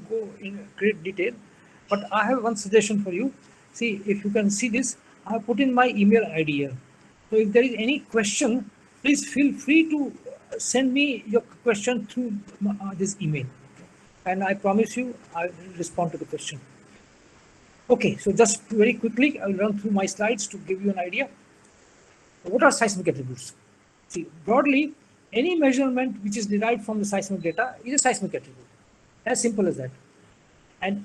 go in great detail, but I have one suggestion for you. See, if you can see this, I have put in my email ID here. So if there is any question, please feel free to send me your question through this email. And I promise you, I will respond to the question. Okay, so just very quickly, I will run through my slides to give you an idea. What are seismic attributes? See, broadly, any measurement which is derived from the seismic data is a seismic attribute. As simple as that. And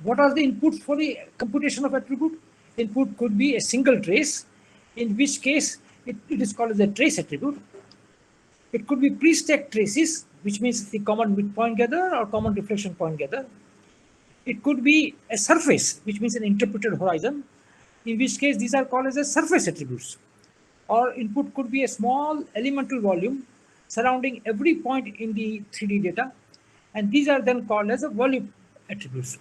what are the inputs for the computation of attribute? Input could be a single trace, in which case it is called as a trace attribute. It could be pre-stacked traces, which means the common midpoint gather or common reflection point gather. It could be a surface, which means an interpreted horizon, in which case these are called as a surface attributes. Or input could be a small elemental volume surrounding every point in the 3D data, and these are then called as a volume attributes.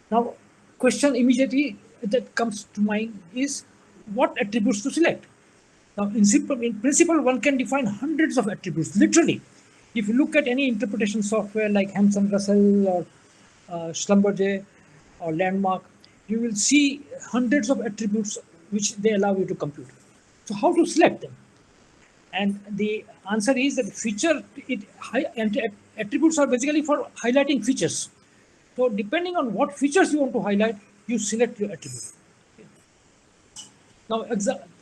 Now, question immediately that comes to mind is what attributes to select. Now, in principle, one can define hundreds of attributes, literally. If you look at any interpretation software like Hanson Russell or Schlumberger or Landmark, you will see hundreds of attributes which they allow you to compute. So how to select them? And the answer is that attributes are basically for highlighting features. So depending on what features you want to highlight, you select your attribute. Now,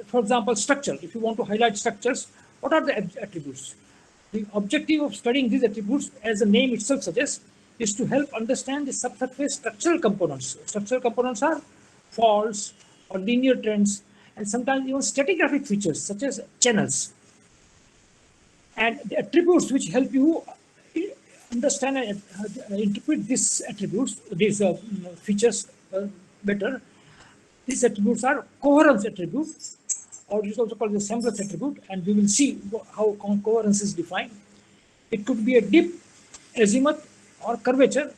for example, structure. If you want to highlight structures, what are the attributes? The objective of studying these attributes, as the name itself suggests, is to help understand the subsurface structural components. Structural components are faults or linear trends, and sometimes even stratigraphic features such as channels. And the attributes which help you understand and interpret these attributes, these features better. These attributes are coherence attributes, or it is also called the semblance attribute, and we will see how coherence is defined. It could be a dip, azimuth, or curvature,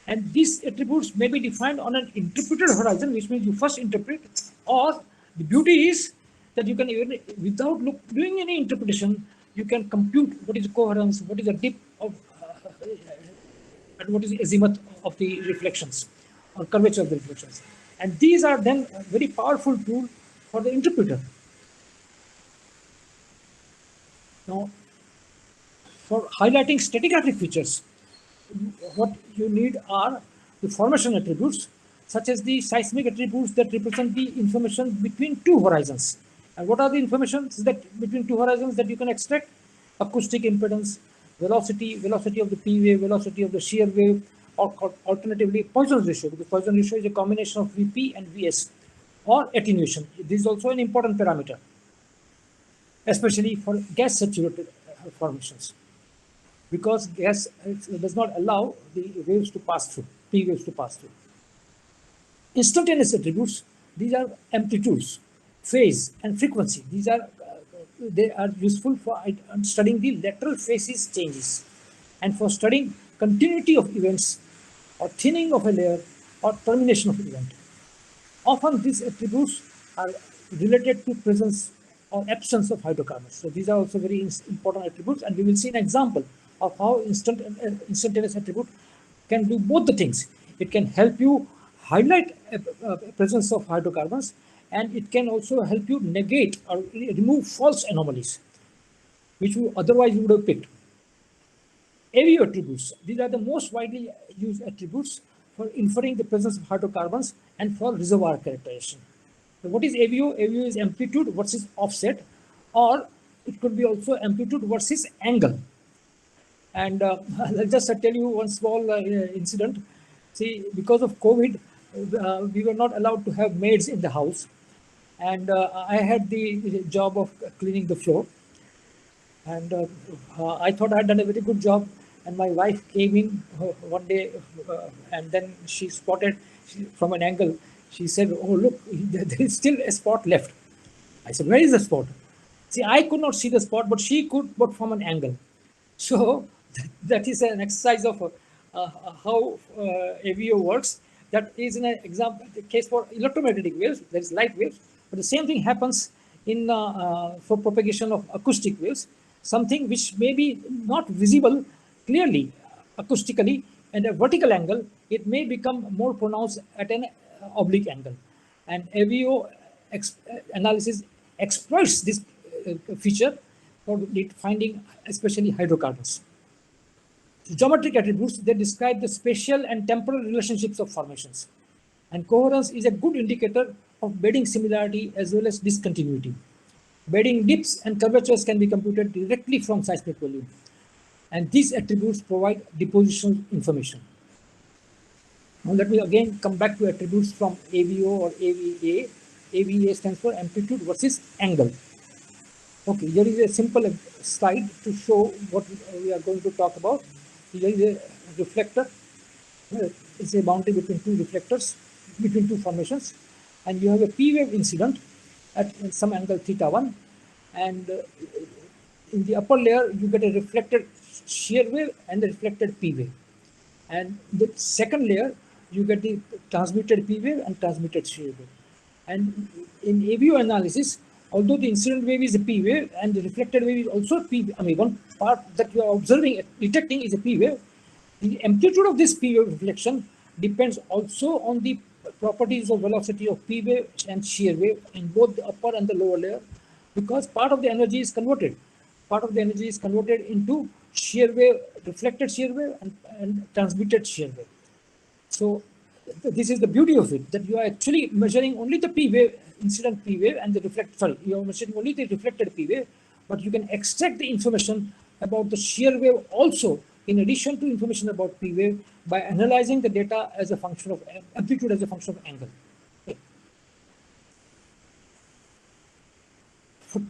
and these attributes may be defined on an interpreted horizon, which means you first interpret, or the beauty is that you can even, without doing any interpretation, you can compute what is coherence, what is a dip of, and what is the azimuth of the reflections, or curvature of the reflections. And these are then a very powerful tool for the interpreter. Now, for highlighting stratigraphic features, what you need are the formation attributes, such as the seismic attributes that represent the information between two horizons. And what are the informations that between two horizons that you can extract? Acoustic impedance, velocity of the P wave, velocity of the shear wave, or alternatively Poisson's ratio, because Poisson ratio is a combination of Vp and Vs, or attenuation. This is also an important parameter, especially for gas saturated formations, because gas does not allow the waves to pass through, P waves to pass through. Instantaneous attributes, these are amplitudes, phase, and frequency. These are they are useful for studying the lateral phases changes, and for studying continuity of events, or thinning of a layer, or termination of an event. Often these attributes are related to presence or absence of hydrocarbons. So these are also very important attributes, and we will see an example of how instantaneous attribute can do both the things. It can help you highlight a presence of hydrocarbons, and it can also help you negate or remove false anomalies, which you otherwise would have picked. AVO attributes, these are the most widely used attributes for inferring the presence of hydrocarbons and for reservoir characterization. So what is AVO? AVO is amplitude versus offset, or it could be also amplitude versus angle. And I'll just tell you one small incident. See, because of COVID, we were not allowed to have maids in the house. And I had the job of cleaning the floor. And I thought I had done a very good job. And my wife came in one day, and then she spotted from an angle. She said, "Oh, look, there is still a spot left." I said, "Where is the spot?" See, I could not see the spot, but she could, but from an angle. So that is an exercise of how AVO works. That is an example, the case for electromagnetic waves. There is light waves, but the same thing happens in for propagation of acoustic waves. Something which may be not visible clearly, acoustically and a vertical angle, it may become more pronounced at an oblique angle. And AVO analysis exploits this feature for finding especially hydrocarbons. Geometric attributes, they describe the spatial and temporal relationships of formations. And coherence is a good indicator of bedding similarity as well as discontinuity. Bedding dips and curvatures can be computed directly from seismic volume. And these attributes provide depositional information. Now let me again come back to attributes from AVO or AVA. AVA stands for amplitude versus angle. Okay, here is a simple slide to show what we are going to talk about. Here is a reflector. It's a boundary between two reflectors, between two formations. And you have a P wave incident at some angle θ1. And in the upper layer, you get a reflected shear wave and a reflected P wave. And the second layer, you get the transmitted P wave and transmitted shear wave. And in AVO analysis, although the incident wave is a P wave and the reflected wave is also a P wave, I mean, one part that you are observing, detecting is a P wave, the amplitude of this P wave reflection depends also on the properties of velocity of P wave and shear wave in both the upper and the lower layer, because part of the energy is converted. Part of the energy is converted into shear wave, reflected shear wave and transmitted shear wave. So this is the beauty of it, that you are actually measuring only the P wave, incident P wave, and the you are measuring only the reflected P wave, but you can extract the information about the shear wave also, in addition to information about P wave, by analyzing the data as a function of amplitude as a function of angle. Okay.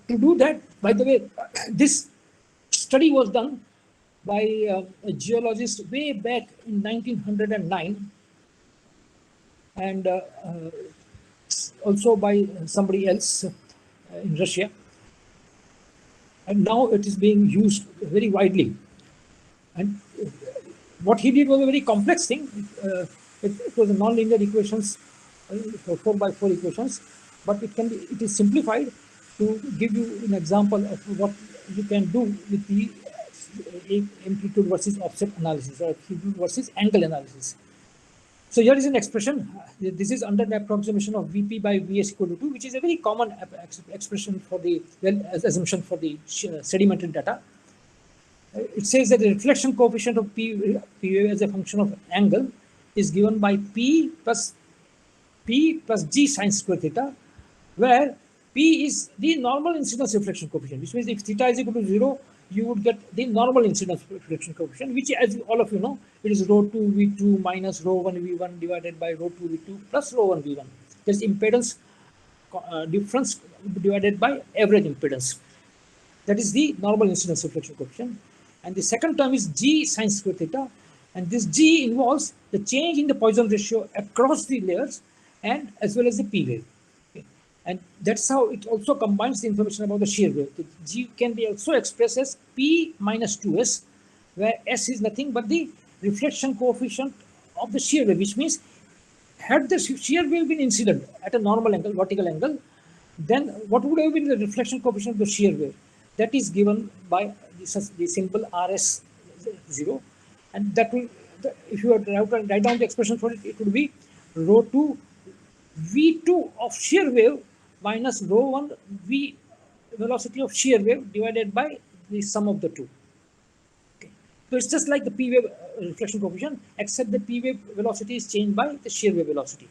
To do that, by the way, this study was done by a geologist way back in 1909, and also by somebody else in Russia. And now it is being used very widely. And what he did was a very complex thing. It was a nonlinear equations, 4x4 equations, but it is simplified to give you an example of what you can do with the amplitude versus offset analysis, or amplitude versus angle analysis. So here is an expression. This is under the approximation of Vp by Vs equal to 2, which is a very common expression for the assumption for the sedimentary data. It says that the reflection coefficient of P wave as a function of angle is given by P plus G sine square theta, where P is the normal incidence reflection coefficient, which means if theta is equal to 0, you would get the normal incidence reflection coefficient, which, as all of you know, it is rho 2 V2 minus rho 1 V1 divided by rho 2 V2 plus rho 1 V1. There's impedance difference divided by average impedance. That is the normal incidence reflection coefficient. And the second term is G sine square theta. And this G involves the change in the Poisson ratio across the layers and as well as the P wave. Okay. And that's how it also combines the information about the shear wave. The G can be also expressed as P minus 2S, where S is nothing but the reflection coefficient of the shear wave, which means had the shear wave been incident at a normal angle, vertical angle, then what would have been the reflection coefficient of the shear wave? That is given by the symbol RS0, and that will, if you were to write down the expression for it, it would be rho 2 V2 of shear wave minus rho 1 V velocity of shear wave divided by the sum of the two. Okay. So it's just like the P wave reflection coefficient, except the P wave velocity is changed by the shear wave velocity.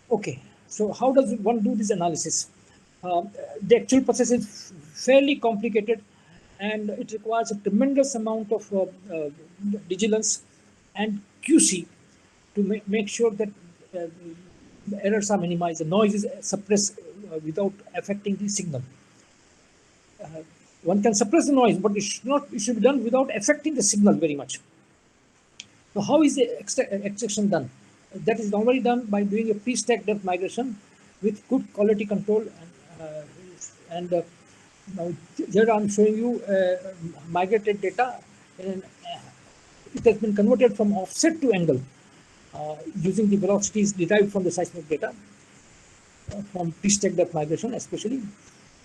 Okay, so how does one do this analysis? The actual process is fairly complicated, and it requires a tremendous amount of vigilance and QC to make sure that the errors are minimized, the noise is suppressed without affecting the signal. One can suppress the noise, but it should be done without affecting the signal very much. So how is the extraction done? That is normally done by doing a pre-stack depth migration with good quality control. Now here I'm showing you migrated data, and it has been converted from offset to angle using the velocities derived from the seismic data from pre-stack depth migration especially.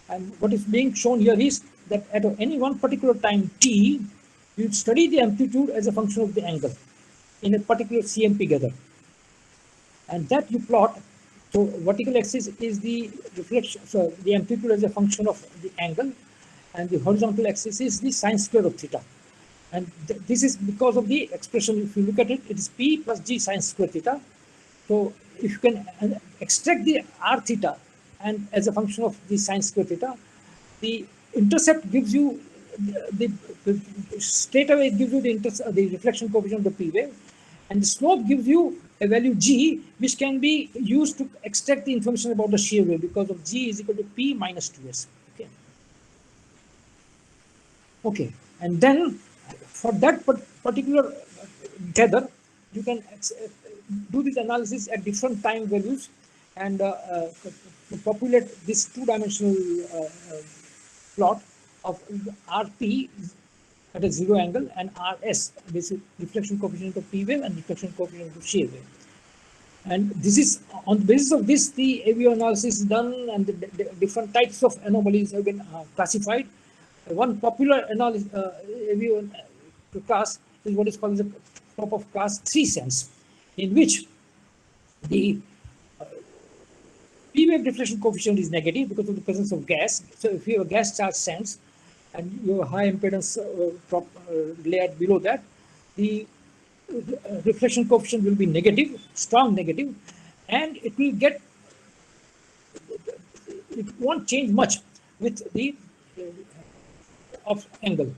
And what is being shown here is that at any one particular time t, You study the amplitude as a function of the angle in a particular CMP gather, and that you plot. So vertical axis is the reflection, so the amplitude as a function of the angle, and the horizontal axis is the sine square of theta. And this is because of the expression. If you look at it, it is P plus G sine square theta. So if you can extract the r theta and as a function of the sine square theta, the intercept gives you straight away it gives you the reflection coefficient of the P wave, and the slope gives you a value G, which can be used to extract the information about the shear wave because of G is equal to P minus 2S. Okay. Okay, and then for that particular gather, you can do this analysis at different time values and populate this two-dimensional plot of RP at a zero angle and RS, this is reflection coefficient of P wave and reflection coefficient of shear wave. And this is on the basis of this, the AVO analysis is done, and the different types of anomalies have been classified. One popular analysis AVO class is what is called the top of class 3 sense, in which the P wave reflection coefficient is negative because of the presence of gas. So if you have a gas charge sense and you have a high impedance layer below that, the reflection coefficient will be negative, strong negative, and it will get, it won't change much with the of angle.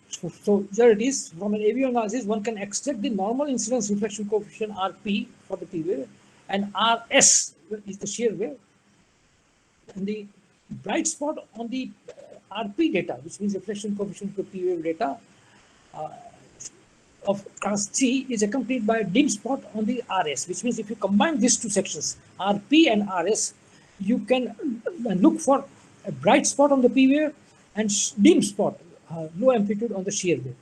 So there it is. From an AVO analysis, one can extract the normal incidence reflection coefficient RP for the P wave, and RS is the shear wave. And the bright spot on the RP data, which means reflection coefficient for P wave data of class 3, is accompanied by a dim spot on the RS, which means if you combine these two sections, RP and RS, you can look for a bright spot on the P wave and dim spot, low amplitude on the shear wave.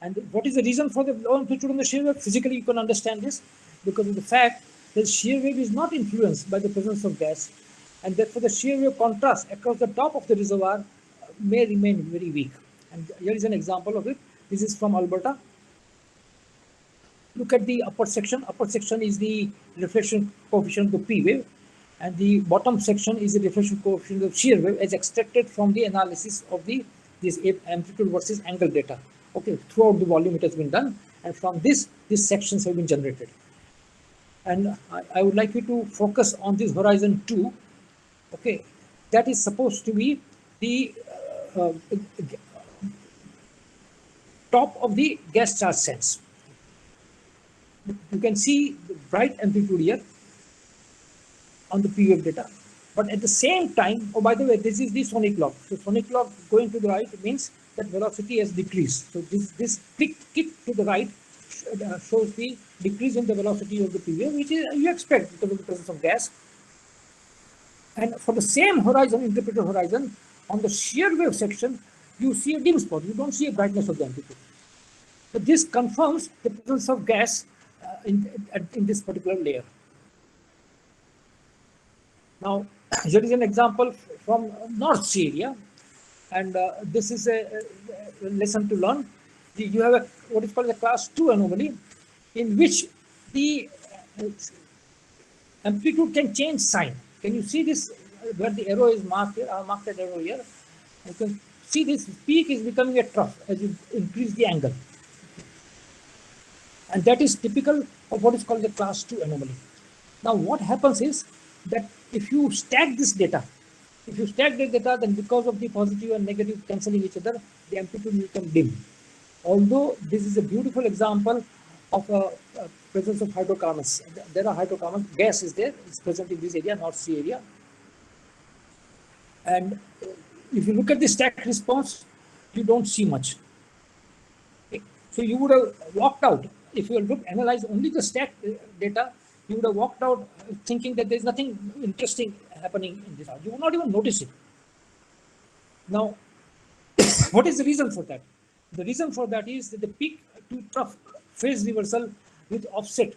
And what is the reason for the low amplitude on the shear wave? Physically, you can understand this because of the fact that shear wave is not influenced by the presence of gas, and therefore the shear wave contrast across the top of the reservoir may remain very weak. And here is an example of it. This is from Alberta. Look at the upper section. Upper section is the reflection coefficient of P wave, and the bottom section is the reflection coefficient of shear wave as extracted from the analysis of this amplitude versus angle data. Okay, throughout the volume it has been done, and from this, these sections have been generated. And I would like you to focus on this horizon 2. Okay, that is supposed to be the top of the gas charge sense. You can see the bright amplitude here on the P wave data, but at the same time, oh, by the way, this is the sonic log. So sonic log going to the right means that velocity has decreased. So this kick to the right shows the decrease in the velocity of the P wave, which is you expect because of the presence of gas. And for the same horizon, interpreted horizon, on the shear wave section, you see a dim spot. You don't see a brightness of the amplitude. So this confirms the presence of gas in this particular layer. Now, here is an example from North Sea area, and this is a lesson to learn. You have a what is called a class 2 anomaly, in which the amplitude can change sign. Can you see this where the arrow is marked here? I marked that arrow here. You can see this peak is becoming a trough as you increase the angle. And that is typical of what is called the class 2 anomaly. Now, what happens is that if you stack this data, then because of the positive and negative cancelling each other, the amplitude will become dim. Although this is a beautiful example of a presence of hydrocarbons. There are hydrocarbons, gas is there, it's present in this area, North Sea area. And if you look at the stack response, you don't see much. Okay. So you would have walked out. If you analyze only the stack data, you would have walked out thinking that there's nothing interesting happening in this. You would not even notice it. Now, what is the reason for that? The reason for that is that the peak to trough phase reversal with offset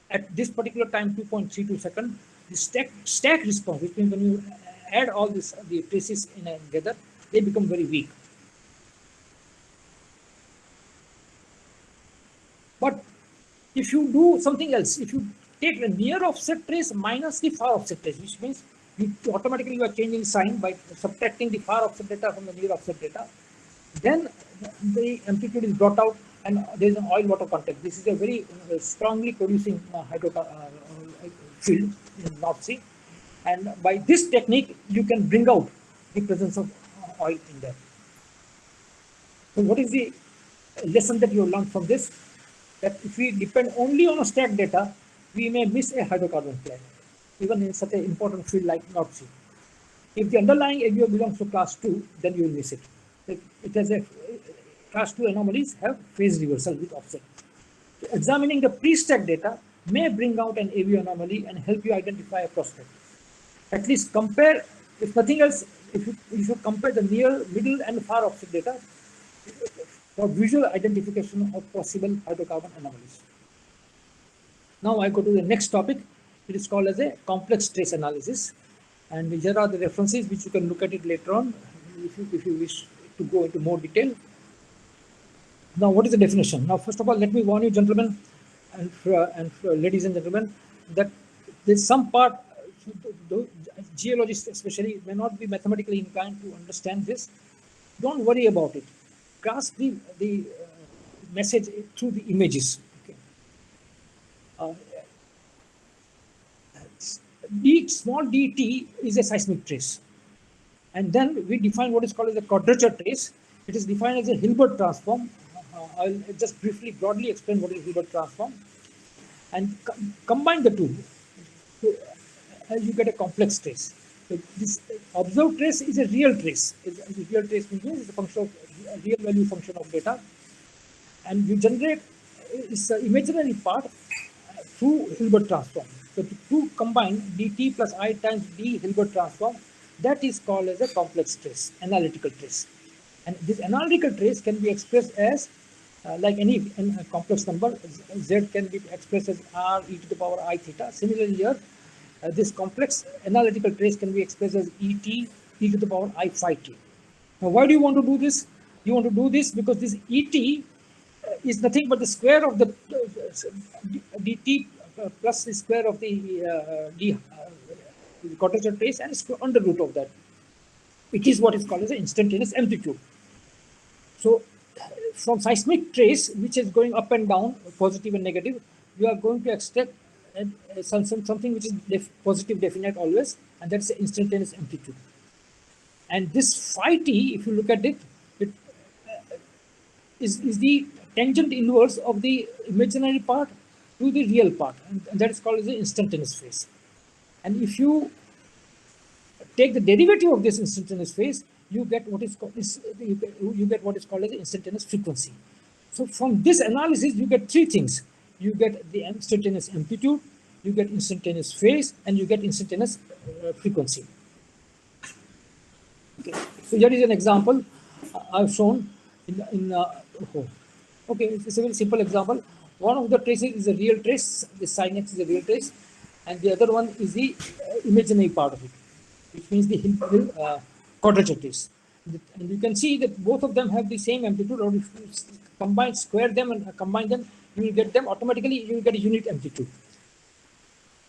at this particular time, 2.32 seconds, the stack response, which means when you add all this, the traces in together, they become very weak. But if you do something else, if you take the near offset trace minus the far offset trace, which means you automatically you are changing sign by subtracting the far offset data from the near offset data, then the amplitude is brought out and there is an oil water contact. This is a very strongly producing field in North Sea, and by this technique you can bring out the presence of oil in there. So what is the lesson that you have learned from this? That if we depend only on a stack data, we may miss a hydrocarbon flare, even in such an important field like North Sea. If the underlying AVO belongs to class 2, then you will miss it. It has a class 2 anomalies have phase reversal with offset. So examining the pre-stack data may bring out an AVO anomaly and help you identify a prospect. At least compare, if nothing else, if you should compare the near, middle, and far offset data for visual identification of possible hydrocarbon anomalies. Now I go to the next topic. It is called as a complex trace analysis. And here are the references which you can look at it later on if you wish to go into more detail. Now, what is the definition? Now, first of all, let me warn you, gentlemen, and ladies and gentlemen, that there's some part, geologists especially, may not be mathematically inclined to understand this. Don't worry about it. Grasp the message through the images. Okay. Small dt is a seismic trace. And then we define what is called as a quadrature trace. It is defined as a Hilbert transform. I'll just briefly, broadly explain what is Hilbert transform. And combine the two, so you get a complex trace. So this observed trace is a real trace. A real trace means it's a function of a real value function of data. And you generate its imaginary part through Hilbert transform. So the two combine dt plus I times d Hilbert transform, that is called as a complex trace, analytical trace. And this analytical trace can be expressed as like any complex number, z can be expressed as r e to the power I theta. Similarly here, this complex analytical trace can be expressed as et e to the power I phi t. Now why do you want to do this? You want to do this because this et is nothing but the square of the dt plus the square of the quadrature trace and under root of that. It is what is called as an instantaneous amplitude. So from seismic trace, which is going up and down, positive and negative, you are going to extract something which is positive definite always, and that's the instantaneous amplitude. And this phi t, if you look at it, it is the tangent inverse of the imaginary part to the real part, and that is called as the instantaneous phase. And if you take the derivative of this instantaneous phase, you get what is called as the instantaneous frequency. So from this analysis, you get three things. You get the instantaneous amplitude, you get instantaneous phase, and you get instantaneous frequency. Okay. So here is an example I've shown okay, it's a very simple example. One of the traces is a real trace, the sin x is a real trace, and the other one is the imaginary part of it, which means the quadrature trace. And you can see that both of them have the same amplitude, or if you combine, square them and combine them, you will get them automatically, you will get a unit amplitude.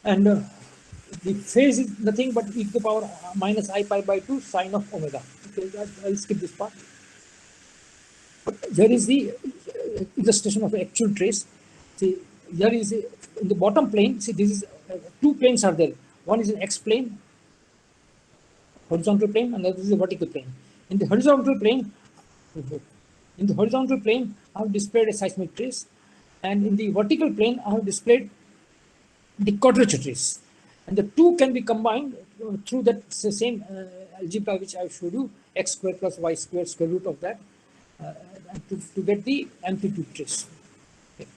And the phase is nothing but e to the power minus I pi by 2 sine of omega. Okay, I'll skip this part. But here is the illustration of the actual trace. See, here is in the bottom plane. See, this is two planes are there. One is an x plane, horizontal plane, and the other is a vertical plane. In the horizontal plane, I have displayed a seismic trace, and in the vertical plane, I have displayed the quadrature trace. And the two can be combined through that same algebra which I showed you, x squared plus y squared square root of that, to get the amplitude trace. Okay.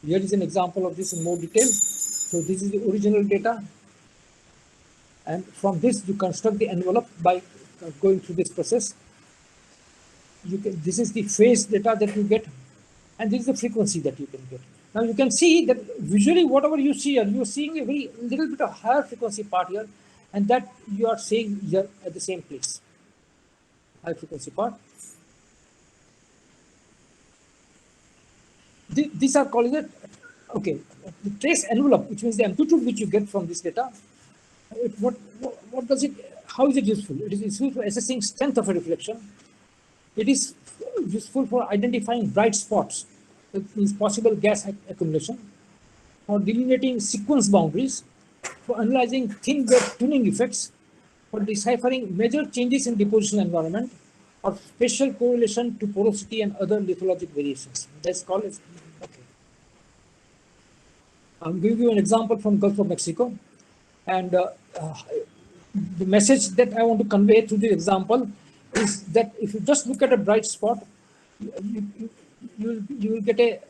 Here is an example of this in more detail. So this is the original data. And from this, you construct the envelope by going through this process. This is the phase data that you get, and this is the frequency that you can get. Now you can see that visually, whatever you see here, you're seeing a very little bit of higher frequency part here, and that you are seeing here at the same place, high frequency part. These are called the, okay, the trace envelope, which means the amplitude which you get from this data. What does it, how is it useful? It is useful for assessing strength of a reflection. It is useful for identifying bright spots, that means possible gas accumulation, for delineating sequence boundaries, for analyzing thin wave tuning effects, for deciphering major changes in deposition environment, or spatial correlation to porosity and other lithologic variations. That's called as, okay. I'm giving you an example from Gulf of Mexico, and the message that I want to convey through the example is that if you just look at a bright spot, you will get a,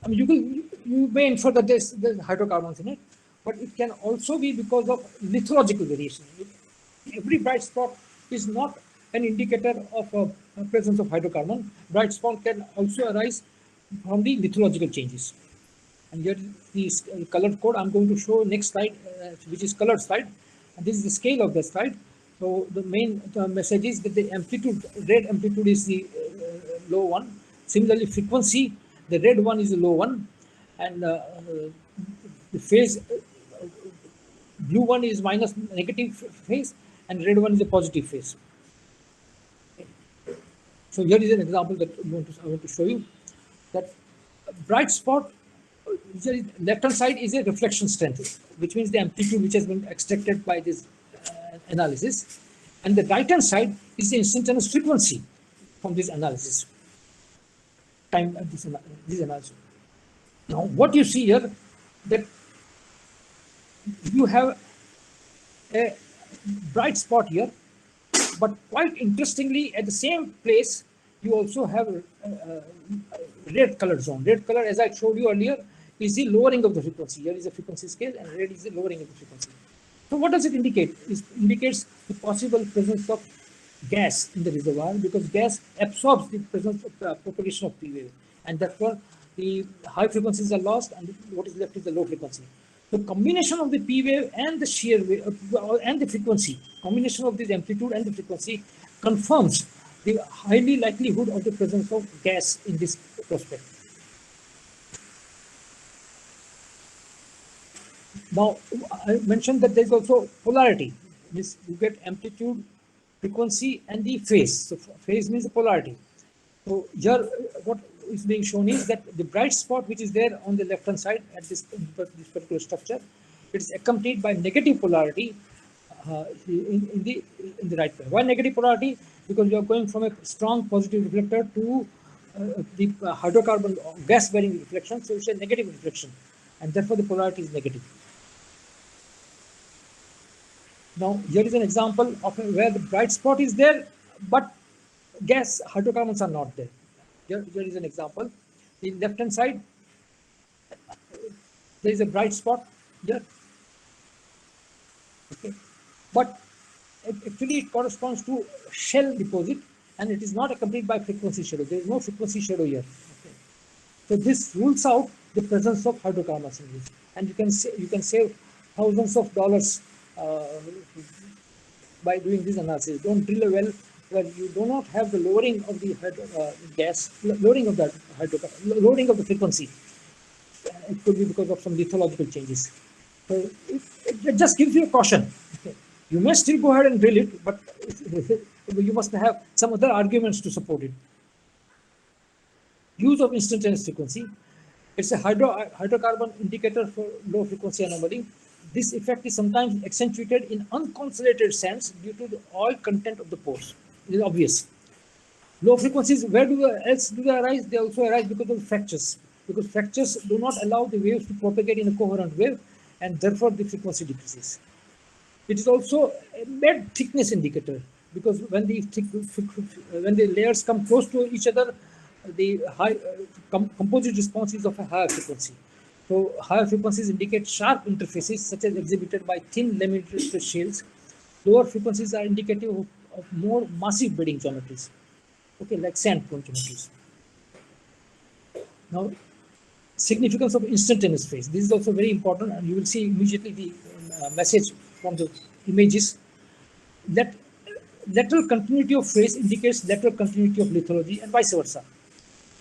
I mean, you may infer that there's hydrocarbons in it, but it can also be because of lithological variation. Every bright spot is not an indicator of a presence of hydrocarbon. Bright spot can also arise from the lithological changes. And here is the colored code. I'm going to show next slide, which is colored slide. And this is the scale of the slide. So the main message is that the amplitude, red amplitude is the low one. Similarly, frequency, the red one is the low one. And the phase, blue one is minus negative phase, and red one is a positive phase. So here is an example that I want to show you, that bright spot, left hand side is a reflection strength, which means the amplitude which has been extracted by this analysis, and the right hand side is the instantaneous frequency from this analysis, this analysis. Now what you see here, that you have a bright spot here, but quite interestingly, at the same place, you also have a red colored zone. Red color, as I showed you earlier, is the lowering of the frequency. Here is the frequency scale, and red is the lowering of the frequency. So what does it indicate? It indicates the possible presence of gas in the reservoir, because gas absorbs the presence of propagation of P wave, and therefore the high frequencies are lost, and what is left is the low frequency. The combination of the P wave and the shear wave and the frequency, combination of this amplitude and the frequency, confirms the highly likelihood of the presence of gas in this prospect. Now, I mentioned that there is also polarity. This, you get amplitude, frequency, and the phase. So phase means the polarity. So here, what is being shown is that the bright spot which is there on the left hand side at this particular structure, it is accompanied by negative polarity in the right way. Why negative polarity? Because you are going from a strong positive reflector to the hydrocarbon gas bearing reflection, so it's a negative reflection, and therefore the polarity is negative. Now here is an example of where the bright spot is there, but gas hydrocarbons are not there. Here is an example. The left hand side, there is a bright spot here. Okay. But actually it corresponds to shell deposit, and it is not accompanied by frequency shadow. There is no frequency shadow here. Okay. So this rules out the presence of hydrocarbons in this, and you can save thousands of dollars by doing this analysis. Don't drill a well where you do not have the lowering of the gas, lowering of the frequency. It could be because of some lithological changes. So it just gives you a caution. Okay. You may still go ahead and drill it, but you must have some other arguments to support it. Use of instantaneous frequency. It's a hydrocarbon indicator for low frequency anomaly. This effect is sometimes accentuated in unconcentrated sands due to the oil content of the pores. It is obvious. Low frequencies, where else do they arise? They also arise because of fractures. Because fractures do not allow the waves to propagate in a coherent wave, and therefore the frequency decreases. It is also a bed thickness indicator, because when the layers come close to each other, the composite response is of a higher frequency. So higher frequencies indicate sharp interfaces, such as exhibited by thin laminated shales. Lower frequencies are indicative of more massive bedding geometries, okay, like sand cone geometries. Now, significance of instantaneous phase. This is also very important, and you will see immediately the message from the images that lateral continuity of phase indicates lateral continuity of lithology and vice versa.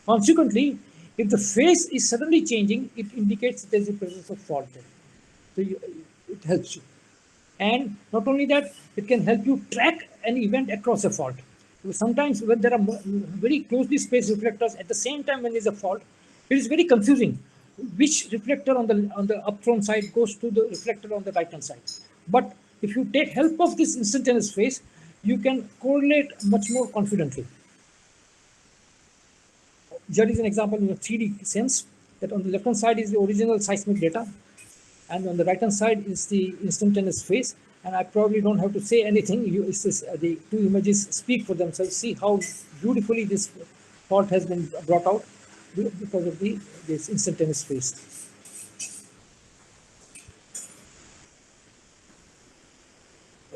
Consequently, if the phase is suddenly changing, it indicates there is a presence of fault there. So it helps you. And not only that, it can help you track an event across a fault. Because sometimes when there are very closely spaced reflectors at the same time when there is a fault, it is very confusing which reflector on the upthrown side goes to the reflector on the right hand side. But if you take help of this instantaneous phase, you can correlate much more confidently. Here is an example in a 3D sense that on the left hand side is the original seismic data, and on the right hand side is the instantaneous phase. And I probably don't have to say anything. The two images speak for themselves. See how beautifully this fault has been brought out because of this instantaneous phase.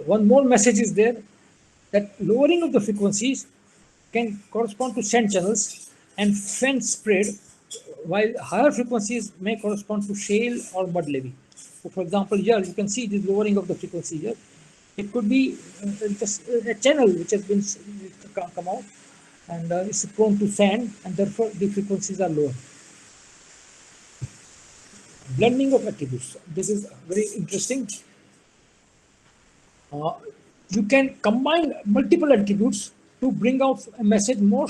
One more message is there, that lowering of the frequencies can correspond to sand channels and fen spread, while higher frequencies may correspond to shale or mud levee. So for example, here you can see this lowering of the frequency here. It could be just a channel which has been come out and is prone to sand, and therefore the frequencies are lower. Blending of attributes. This is very interesting. You can combine multiple attributes to bring out a message more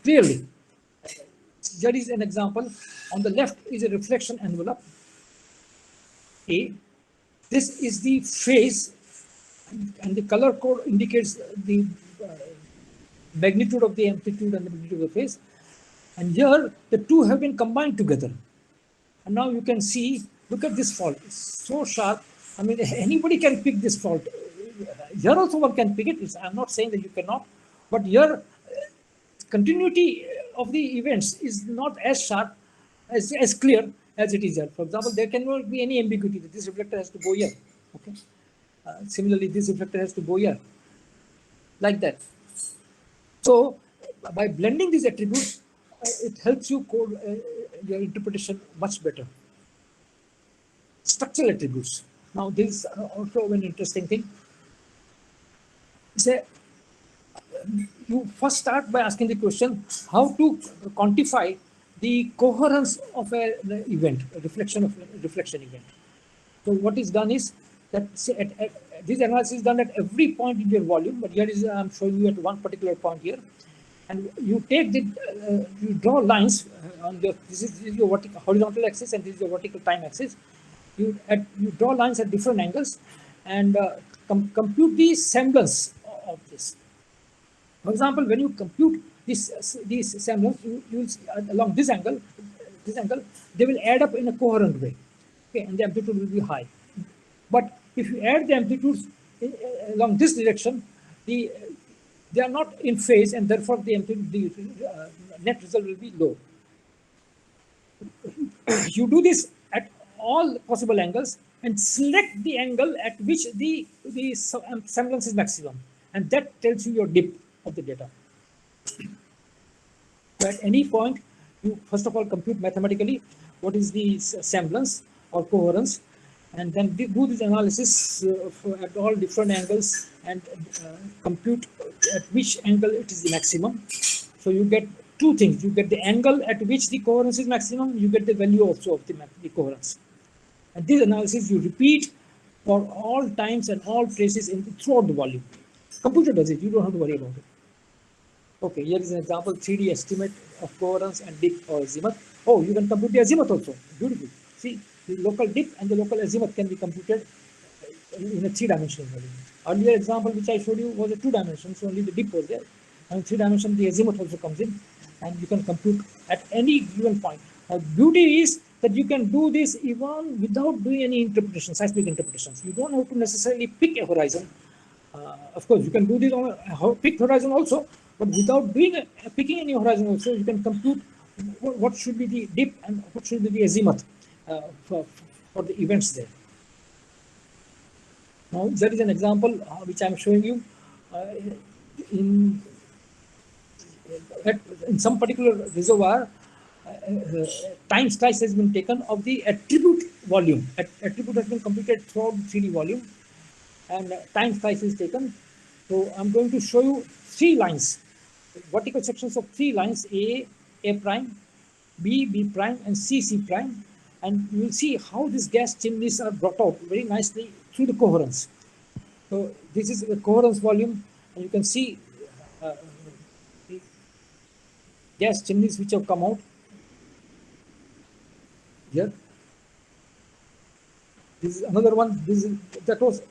clearly. Here is an example. On the left is a reflection envelope A. This is the phase, and the color code indicates the magnitude of the amplitude and the magnitude of the phase. And here the two have been combined together. And now you can see, look at this fault. It's so sharp. I mean, anybody can pick this fault. Here also one can pick it. I'm not saying that you cannot, but here continuity of the events is not as sharp, as clear as it is here. For example, there cannot be any ambiguity that this reflector has to go here. Okay. Similarly, this reflector has to go here, like that. So, by blending these attributes, it helps you code your interpretation much better. Structural attributes. Now, this is also an interesting thing. Say, you first start by asking the question how to quantify the coherence of an event, a reflection event. So what is done is that this analysis is done at every point in your volume, but here is I'm showing you at one particular point here, and you take you draw lines on this is your vertical horizontal axis and this is your vertical time axis. You draw lines at different angles and compute the semblance of this. For example, when you compute this semblance, you will see along this angle, they will add up in a coherent way. Okay, and the amplitude will be high. But if you add the amplitudes along this direction, they are not in phase, and therefore the net result will be low. You do this at all possible angles and select the angle at which the semblance is maximum, and that tells you your dip of the data. So at any point, you first of all compute mathematically what is the semblance or coherence, and then do this analysis at all different angles and compute at which angle it is the maximum. So you get two things. You get the angle at which the coherence is maximum, you get the value also of the coherence. And this analysis you repeat for all times and all traces throughout the volume. Computer does it, you don't have to worry about it. Okay, here is an example, 3D estimate of coherence and dip or azimuth. Oh, you can compute the azimuth also. Beautiful. See, the local dip and the local azimuth can be computed in a 3-dimensional volume. Earlier example which I showed you was a 2-dimension, so only the dip was there. And 3-dimension, the azimuth also comes in, and you can compute at any given point. Now, beauty is that you can do this even without doing any interpretation, seismic interpretations. You don't have to necessarily pick a horizon. Of course, you can do this on a picked horizon also, but without picking any horizon also, you can compute what should be the dip and what should be the azimuth for the events there. Now, there is an example which I am showing you in some particular reservoir. time slice has been taken of the attribute volume. Attribute has been computed throughout the 3D volume, and time slice is taken. So I'm going to show you 3 lines, vertical sections of 3 lines: A prime, B prime, and C prime. And you will see how these gas chimneys are brought out very nicely through the coherence. So this is the coherence volume, and you can see the gas chimneys which have come out here. This is another one. That was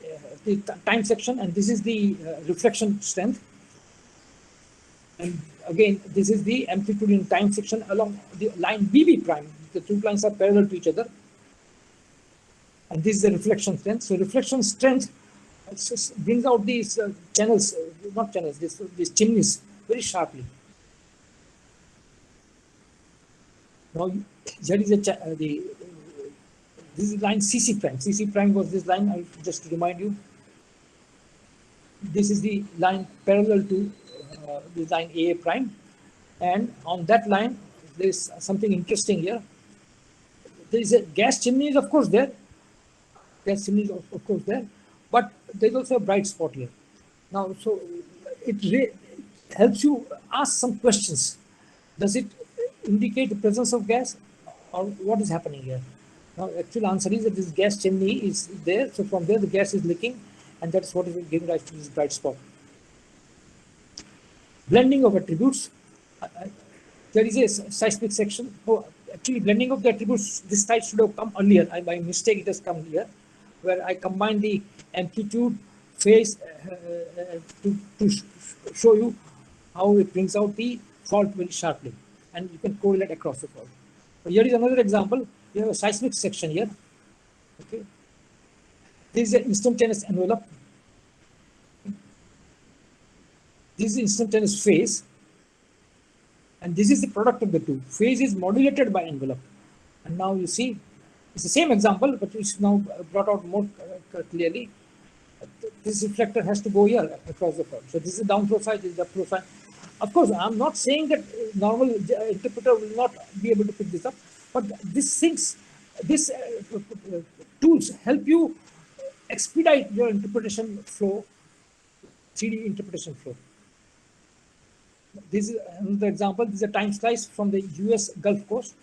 the time section, and this is the reflection strength. And again, this is the amplitude in time section along the line BB prime. The 2 lines are parallel to each other. And this is the reflection strength. So reflection strength brings out these channels, not channels, these chimneys very sharply. Now, here is this is line CC prime. CC prime was this line, just to remind you. This is the line parallel to this line AA prime. And on that line, there is something interesting here. There is a gas chimney, of course, there. Gas chimney is, of course, there. But there's also a bright spot here. Now, so it helps you ask some questions. Does it indicate the presence of gas, or what is happening here? Now, actual answer is that this gas chimney is there. So from there, the gas is leaking, and that's what is giving rise to this bright spot. Blending of attributes. There is a seismic section. Oh, actually, blending of the attributes, this slide should have come earlier. By mistake, it has come here, where I combine the amplitude, phase to show you how it brings out the fault very sharply, and you can correlate across the fault. So here is another example. You have a seismic section here. Okay, this is an instantaneous envelope. This is instantaneous phase, and this is the product of the two. Phase is modulated by envelope, and now you see it's the same example, but it's now brought out more clearly. This reflector has to go here across the fault. So this is the downflow side, this is the upflow side. Of course, I'm not saying that normal interpreter will not be able to pick this up, but these tools help you expedite your interpretation flow, 3D interpretation flow. This is another example. This is a time slice from the US Gulf Coast.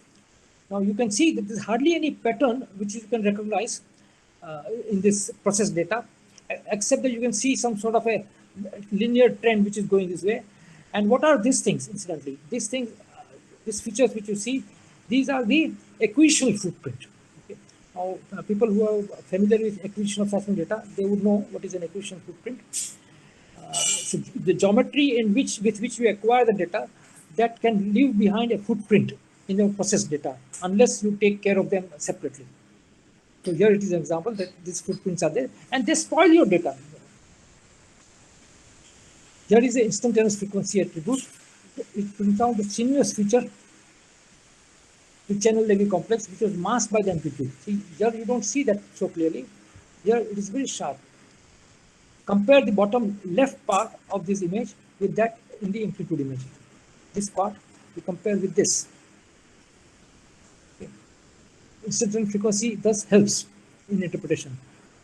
Now you can see that there's hardly any pattern which you can recognize in this process data, except that you can see some sort of a linear trend which is going this way. And what are these things, incidentally? These things, these features which you see, these are the acquisitional footprint. Okay? Now, people who are familiar with acquisition of seismic data, they would know what is an acquisition footprint. So the geometry with which we acquire the data, that can leave behind a footprint in your process data, unless you take care of them separately. So here it is an example that these footprints are there, and they spoil your data. Here is the instantaneous frequency attribute. It brings down the sinuous feature, the channel Levy complex, which was masked by the amplitude. See, here you don't see that so clearly. Here it is very sharp. Compare the bottom left part of this image with that in the amplitude image. This part we compare with this. Okay. Instantaneous frequency thus helps in interpretation.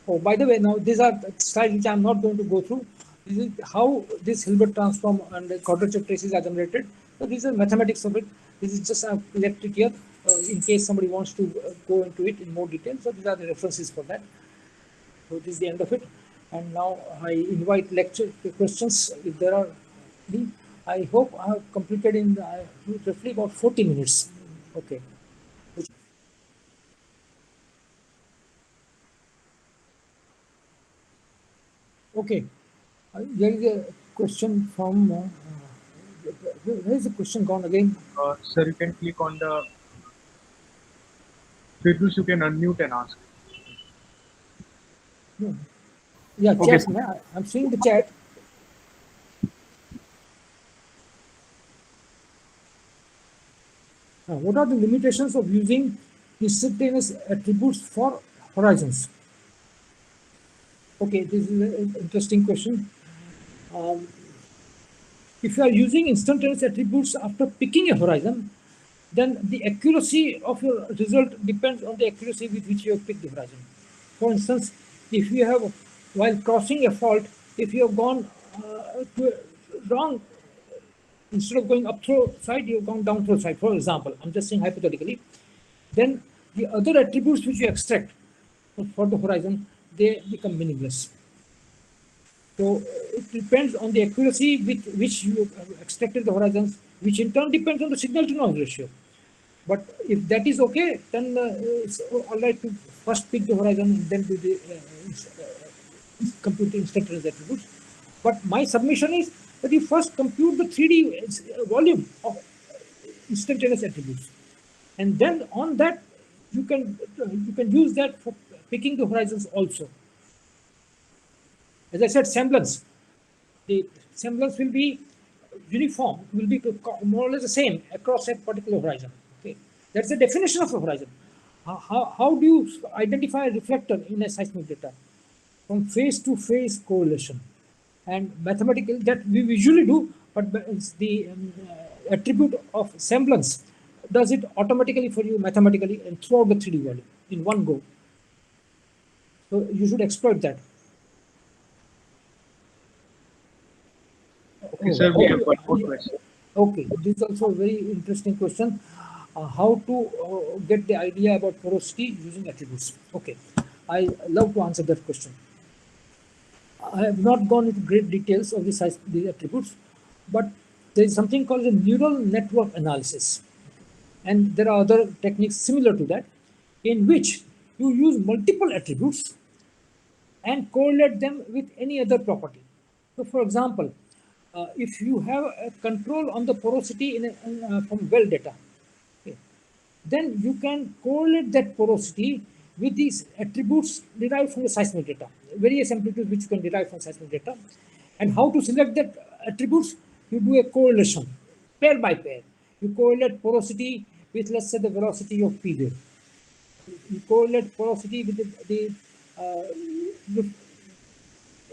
Oh, by the way, now these are slides which I am not going to go through. This is how this Hilbert transform and the quadrature traces are generated. So these are mathematics of it. This is just an electric here, in case somebody wants to go into it in more detail. So these are the references for that. So this is the end of it. And now I invite lecture questions if there are any. I hope I have completed in roughly about 40 minutes. Okay. Okay. There is a question from. Where is the question gone again? Sir, you can click on the Firdaus, you can unmute and ask. No. Yeah, Okay, chat. I'm seeing the chat. What are the limitations of using instantaneous attributes for horizons? Okay, this is an interesting question. If you are using instantaneous attributes after picking a horizon, then the accuracy of your result depends on the accuracy with which you have picked the horizon. For instance, if you have, while crossing a fault, if you have gone to a wrong, instead of going up through side, you've gone down through side, for example, I'm just saying hypothetically, then the other attributes which you extract for the horizon, they become meaningless. So it depends on the accuracy with which you have extracted the horizons, which in turn depends on the signal to noise ratio. But if that is okay, then it's all right to first pick the horizon and then do the compute the instantaneous attributes. But my submission is that you first compute the 3D volume of instantaneous attributes, and then on that you can use that for picking the horizons also. As I said, semblance. The semblance will be uniform, will be more or less the same across a particular horizon. Okay, that's the definition of a horizon. How do you identify a reflector in a seismic data? From phase to phase correlation, and mathematical that we usually do, but it's the attribute of semblance does it automatically for you mathematically and throughout the 3D volume in one go. So you should exploit that. Okay, sir, we have one more Yeah. question. Okay, this is also a very interesting question. How to get the idea about porosity using attributes? Okay, I love to answer that question. I have not gone into great details of the attributes, but there is something called a neural network analysis, and there are other techniques similar to that, in which you use multiple attributes and correlate them with any other property. So, for example, if you have a control on the porosity from well data, okay, then you can correlate that porosity with these attributes derived from the seismic data, various amplitudes which you can derive from seismic data. And how to select that attributes? You do a correlation, pair by pair. You correlate porosity with, let's say, the velocity of P wave. You correlate porosity with with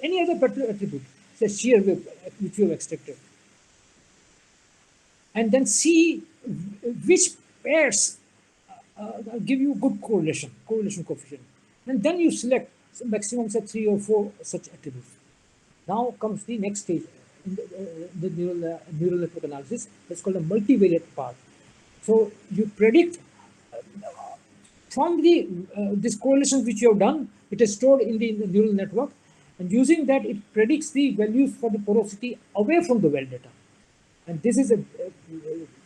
any other attribute, say shear wave, which you have extracted, and then see which pairs give you good correlation coefficient, and then you select maximum say 3 or 4 such attributes. Now comes the next stage in the neural network analysis. It's called a multivariate part. So you predict from the this correlation which you have done, it is stored in the neural network, and using that it predicts the values for the porosity away from the well data. And this is a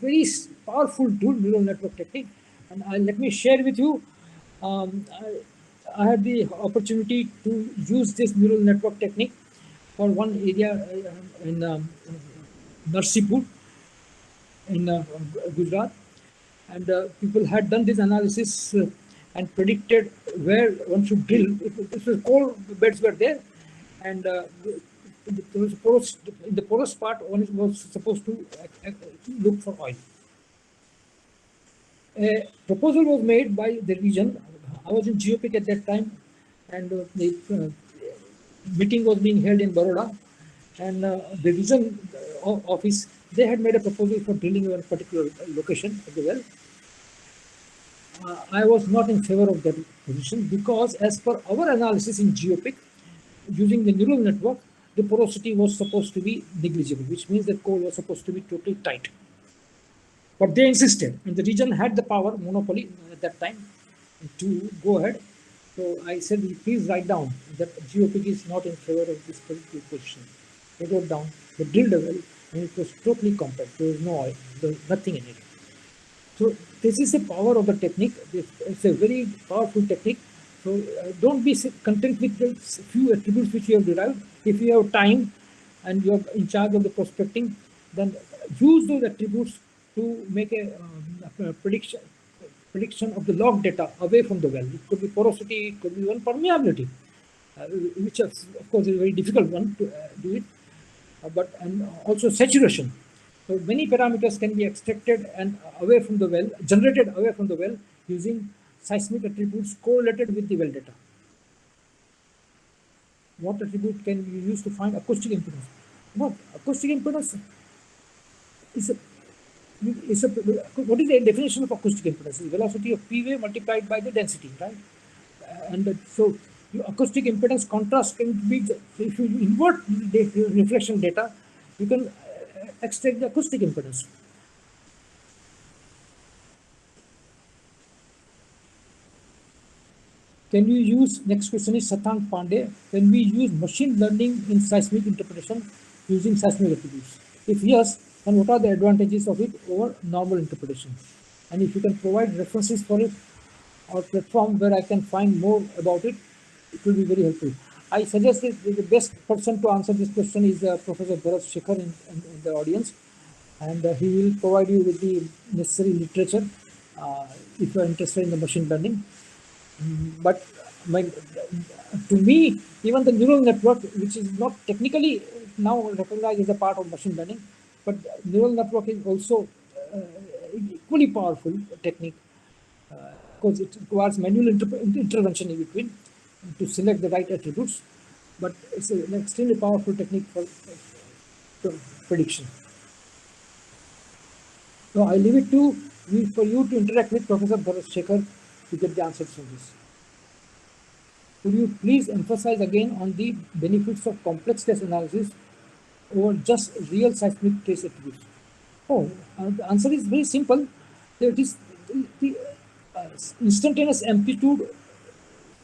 very powerful tool, neural network technique. And let me share with you. Um, I had the opportunity to use this neural network technique for one area in Narsipur in Gujarat, and people had done this analysis and predicted where one should drill. This was coal beds were there, and there was in the porous part one was supposed to look for oil. A proposal was made by the region. I was in GeoPic at that time, and the meeting was being held in Baroda, and the region office, they had made a proposal for drilling one particular location of the well. I was not in favor of that position because, as per our analysis in GeoPic, using the neural network, the porosity was supposed to be negligible, which means that coal was supposed to be totally tight. But they insisted, and the region had the power, monopoly at that time, to go ahead. So I said, please write down that GeoPic is not in favor of this particular position. They wrote down, they drilled a well, and it was totally compact. There was no oil, there was nothing in it. So this is the power of the technique. It's a very powerful technique. So don't be content with the few attributes which you have derived. If you have time and you are in charge of the prospecting, then use those attributes to make a prediction of the log data away from the well. It could be porosity, it could be even permeability, which of course is a very difficult one to do it, and also saturation. So many parameters can be extracted and away from the well, generated away from the well using seismic attributes correlated with the well data. What attribute can you use to find acoustic impedance? What acoustic impedance is what is the definition of acoustic impedance? The velocity of P wave multiplied by the density, right? So your acoustic impedance contrast can be, if you invert the reflection data, you can extract the acoustic impedance. Can you use, next question is Satank Pandey, can we use machine learning in seismic interpretation using seismic attributes? If yes, then what are the advantages of it over normal interpretation? And if you can provide references for it or platform where I can find more about it, it will be very helpful. I suggest that the best person to answer this question is Professor Bharat Shekhar in the audience, and he will provide you with the necessary literature if you are interested in the machine learning. But my, to me, even the neural network, which is not technically now recognized as a part of machine learning, but neural network is also equally powerful technique because it requires manual intervention in between to select the right attributes. But it's an extremely powerful technique for prediction. So I leave it to for you to interact with Professor Bharat Shekhar to get the answers from this. Could you please emphasize again on the benefits of complex trace analysis over just real seismic trace attributes? Oh, the answer is very simple. It is the instantaneous amplitude,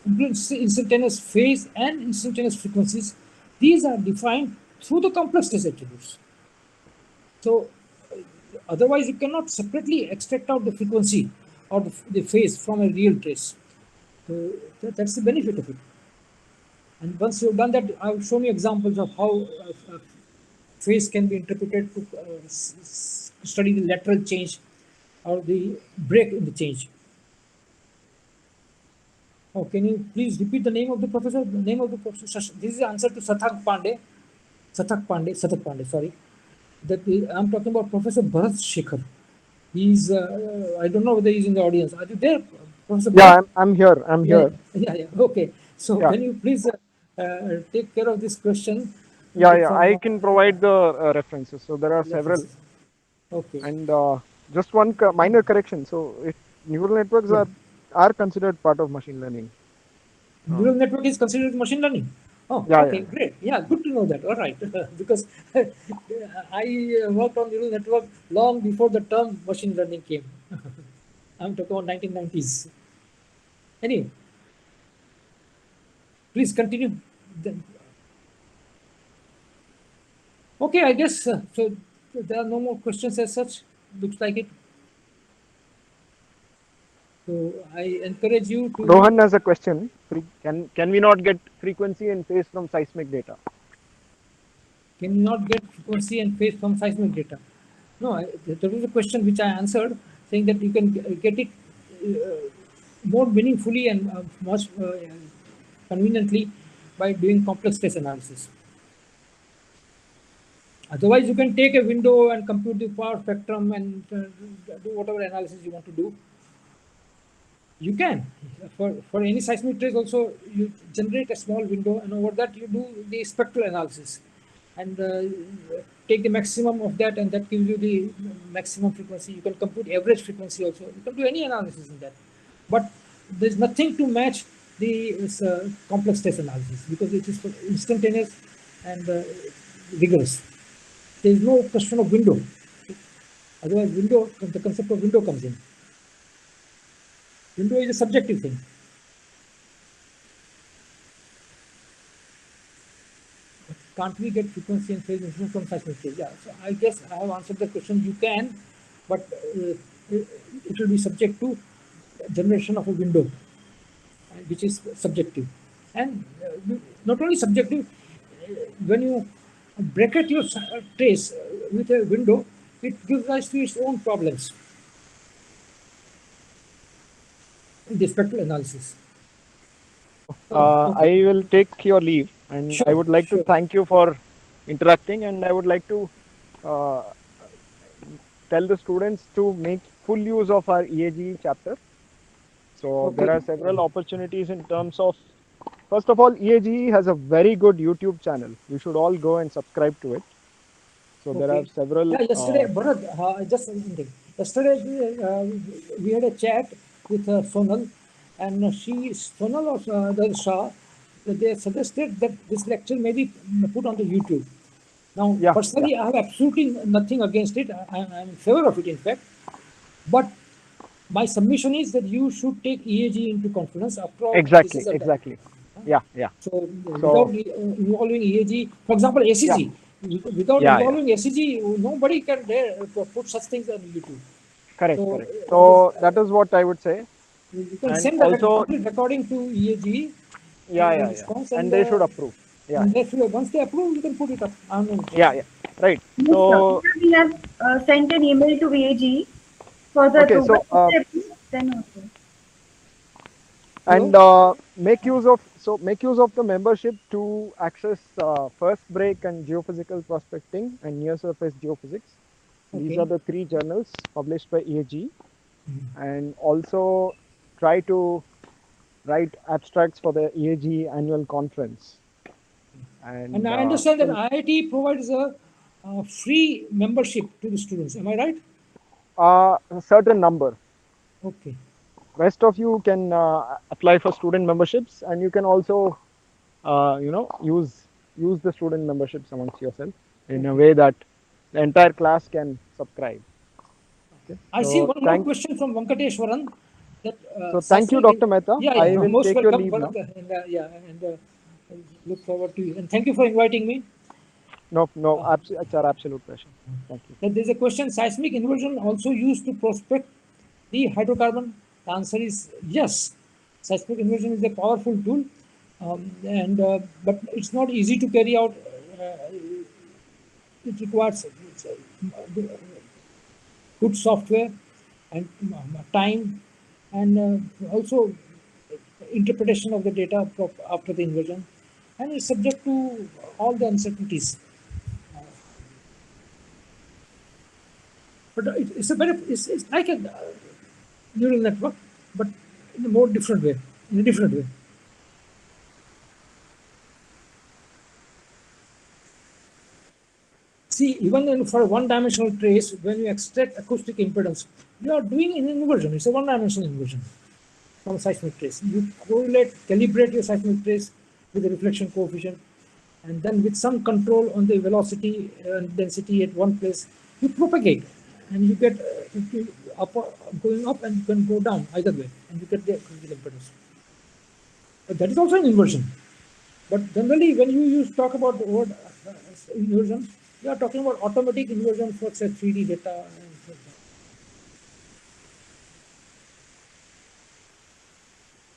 instantaneous phase, and instantaneous frequencies. These are defined through the complex trace attributes. So, otherwise, you cannot separately extract out the frequency or the phase from a real trace. So, that's the benefit of it. And once you've done that, I've shown you examples of how phase can be interpreted to study the lateral change or the break in the change. Oh, can you please repeat the name of the professor? The name of the professor. This is the answer to Sathak Pandey. Sathak Pandey, sorry. I'm talking about Professor Bharat Shekhar. He's, I don't know whether he's in the audience. Are you there, Professor Bharat? Yeah, I'm here. I'm here. Yeah. Okay. So Yeah. can you please take care of this question? Yeah. I can provide the references. So there are several. References. Okay. And just one minor correction. So neural networks are considered part of machine learning. Neural network is considered machine learning. Oh, Yeah, okay, great. Yeah, good to know that. All right, because I worked on neural network long before the term machine learning came. I'm talking about 1990s. Anyway, please continue. Then. Okay, I guess so. There are no more questions as such. Looks like it. So I encourage you to. Rohan has a question. Can we not get frequency and phase from seismic data? Can you not get frequency and phase from seismic data? No, there was a question which I answered, saying that you can get it more meaningfully and much conveniently by doing complex trace analysis. Otherwise, you can take a window and compute the power spectrum and do whatever analysis you want to do. You can. For any seismic trace also, you generate a small window, and over that you do the spectral analysis and take the maximum of that, and that gives you the maximum frequency. You can compute average frequency also. You can do any analysis in that. But there's nothing to match the complex trace analysis because it is instantaneous and rigorous. There is no question of window. Otherwise, the concept of window comes in. Window is a subjective thing. Can't we get frequency and phase information from seismic trace? Yeah, so I guess I have answered the question. You can, but it will be subject to generation of a window, which is subjective. And not only subjective, when you bracket your trace with a window, it gives rise to its own problems in the spectral analysis. I will take your leave, and Sure, I would like to sure. thank you for interacting, and I would like to tell the students to make full use of our EAG chapter. So there are several opportunities in terms of, first of all, EAG has a very good YouTube channel. You should all go and subscribe to it. So there Okay. are several. Yeah, yesterday, Bharat, just one thing. Yesterday, we had a chat with Sonal, and Sonal or the Shah, they suggested that this lecture may be put on the YouTube. Now, Yeah, personally, I have absolutely nothing against it. I'm in favor of it, in fact. But my submission is that you should take EAG into confidence. After all, this exactly, is a exactly. Yeah, yeah. so without So involving EAG, for example, yeah, ACG, without yeah, yeah. involving ACG, nobody can dare put such things on YouTube. Correct, So correct. So that is what I would say. you can And send the also, complete recording to EAG yeah, in yeah, yeah. response, And they should approve. Yeah, and once they approve, you can put it up. I don't know. yeah, yeah. Right. Yes, sir. So We have sent an email to VAG for the okay. approval. So If they approve, then also. and Hello? make use of the membership to access First Break and Geophysical Prospecting and Near Surface Geophysics. These Okay. are the 3 journals published by EAG, and also try to write abstracts for the EAG annual conference. And I understand that IIT provides a free membership to the students. Am I right? A certain number. Okay. Rest of you can apply for student memberships, and you can also use the student memberships amongst yourself in a way that the entire class can subscribe. Okay. I see So one more question from Venkateshwaran. That thank you, seismic, Dr. Mehta. yeah, I yeah, will most take your welcome, leave now. Bharat, and look forward to you. And thank you for inviting me. No, it's our absolute pleasure. Thank you. Then there's a question: seismic inversion also used to prospect the hydrocarbon? The answer is yes. Seismic inversion is a powerful tool, but it's not easy to carry out. It requires good software and time, and also interpretation of the data after the inversion, and it's subject to all the uncertainties. But it's like a neural network, but in a more different way, in a different way. See, even for a one-dimensional trace, when you extract acoustic impedance, you are doing an inversion. It's a one-dimensional inversion from a seismic trace. You calibrate your seismic trace with the reflection coefficient, and then with some control on the velocity and density at one place, you propagate, and you get going up, and you can go down either way, and you get the acoustic impedance. But that is also an inversion. But generally, when you talk about the word inversion, you are talking about automatic inversion for say 3D data. And so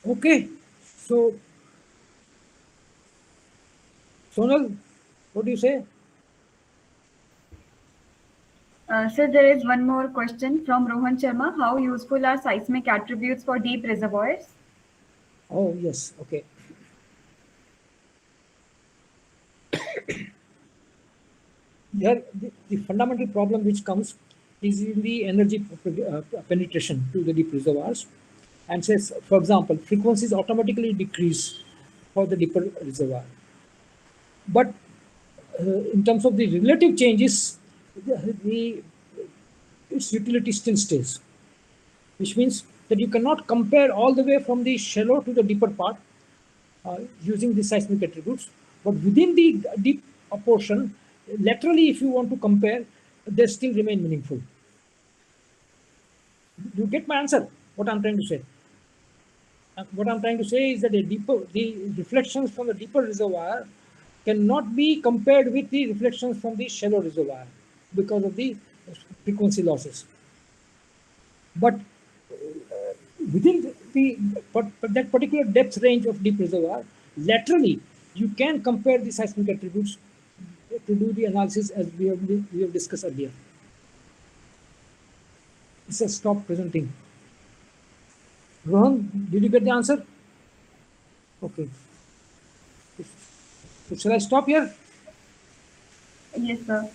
on. Okay, so Sonal, what do you say? Sir, there is one more question from Rohan Sharma. How useful are seismic attributes for deep reservoirs? Oh yes, okay. Here, the fundamental problem which comes is in the energy penetration to the deep reservoirs, and says, for example, frequencies automatically decrease for the deeper reservoir. But in terms of the relative changes, its utility still stays, which means that you cannot compare all the way from the shallow to the deeper part using the seismic attributes. But within the deep portion, laterally, if you want to compare, they still remain meaningful. You get my answer, what I'm trying to say. What I'm trying to say is that the reflections from the deeper reservoir cannot be compared with the reflections from the shallow reservoir because of the frequency losses. But within but that particular depth range of deep reservoir, laterally, you can compare the seismic attributes to do the analysis as we have discussed earlier. It says stop presenting. Rohan, did you get the answer? Okay. So shall I stop here? Yes, sir.